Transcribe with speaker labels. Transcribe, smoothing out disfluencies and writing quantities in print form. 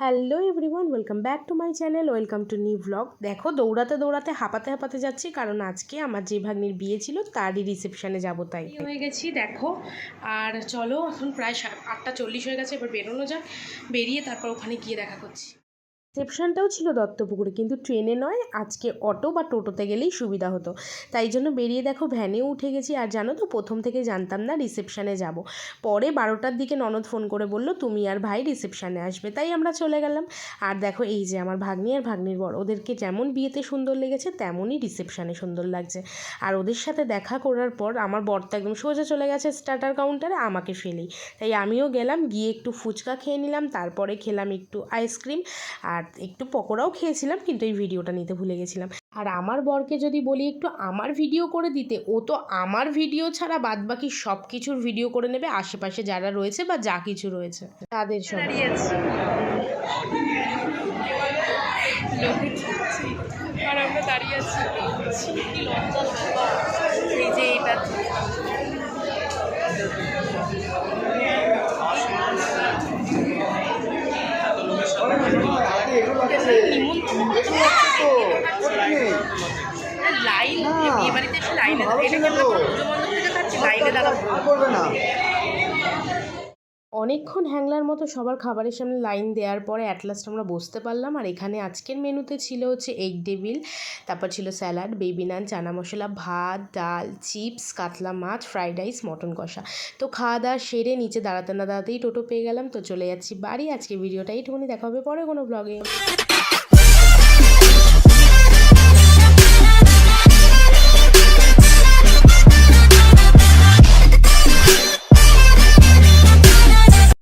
Speaker 1: Hello everyone, welcome back to my channel, welcome to new blog. দেখো দৌড়াতে দৌড়াতে হাঁপাতে যাচ্ছি, কারণ আজকে আমার যে ভাগ্নির বিয়ে ছিল তারই রিসেপশনে যাবো, তাই হয়ে গেছি দেখো। আর চলো, এখন প্রায় 8:40 হয়ে গেছে, এবার বেরোনো যাক। বেরিয়ে তারপর ওখানে গিয়ে দেখা করছি। রিসেপশনটাও ছিল দত্তপুকুরে, কিন্তু ট্রেনে নয়, আজকে অটো বা টোটোতে গেলেই সুবিধা হতো। তাই জন্য বেরিয়ে দেখো ভ্যানেও উঠে গেছি। আর জানো তো, প্রথম থেকে জানতাম না রিসেপশানে যাব। পরে 12টার দিকে ননদ ফোন করে বলল তুমি আর ভাই রিসেপশানে আসবে, তাই আমরা চলে গেলাম। আর দেখো এই যে আমার ভাগ্নি আর ভাগ্নির বর, ওদেরকে যেমন বিয়েতে সুন্দর লেগেছে তেমনই রিসেপশানে সুন্দর লাগছে। আর ওদের সাথে দেখা করার পর আমার বর তো একদম সোজা চলে গেছে স্টার্টার কাউন্টারে আমাকে ফেলেই। তাই আমিও গেলাম, গিয়ে একটু ফুচকা খেয়ে নিলাম, তারপরে খেলাম একটু আইসক্রিম, আর একটু পকোড়াও খেয়েছিলাম, কিন্তু এই ভিডিওটা নিতে ভুলে গেছিলাম। আর আমার বরকে যদি বলি একটু আমার ভিডিও করে দিতে, ও তো আমার ভিডিও ছাড়া বাদবাকি সব কিছুর ভিডিও করে নেবে, আশেপাশে যারা রয়েছে বা যা কিছু রয়েছে তাদের সব। আর আমরা দাঁড়িয়ে আছি, কি লজ্জা এই যে এটা লাইন, বিয়ে বাড়িতে এসে লাইনে লাইনে দাঁড়াবো না। অনেকক্ষণ হ্যাংলার মতো সবার খাবারের সামনে লাইন দেওয়ার পরে অ্যাট লাস্ট আমরা বসতে পারলাম। আর এখানে আজকের মেনুতে ছিল হচ্ছে এগ টেবিল, তারপর ছিল স্যালাড, বেবি নান, চানা মশলা, ভাত, ডাল, চিপস, কাতলা মাছ, ফ্রাইড রাইস, মটন কষা। তো খাওয়া দাওয়া সেরে নিচে দাঁড়াতে না দাঁড়াতেই টোটো পেয়ে গেলাম, তো চলে যাচ্ছি বাড়ি। আজকে ভিডিওটা এইটুকুনি, দেখা হবে পরে কোনো ব্লগে।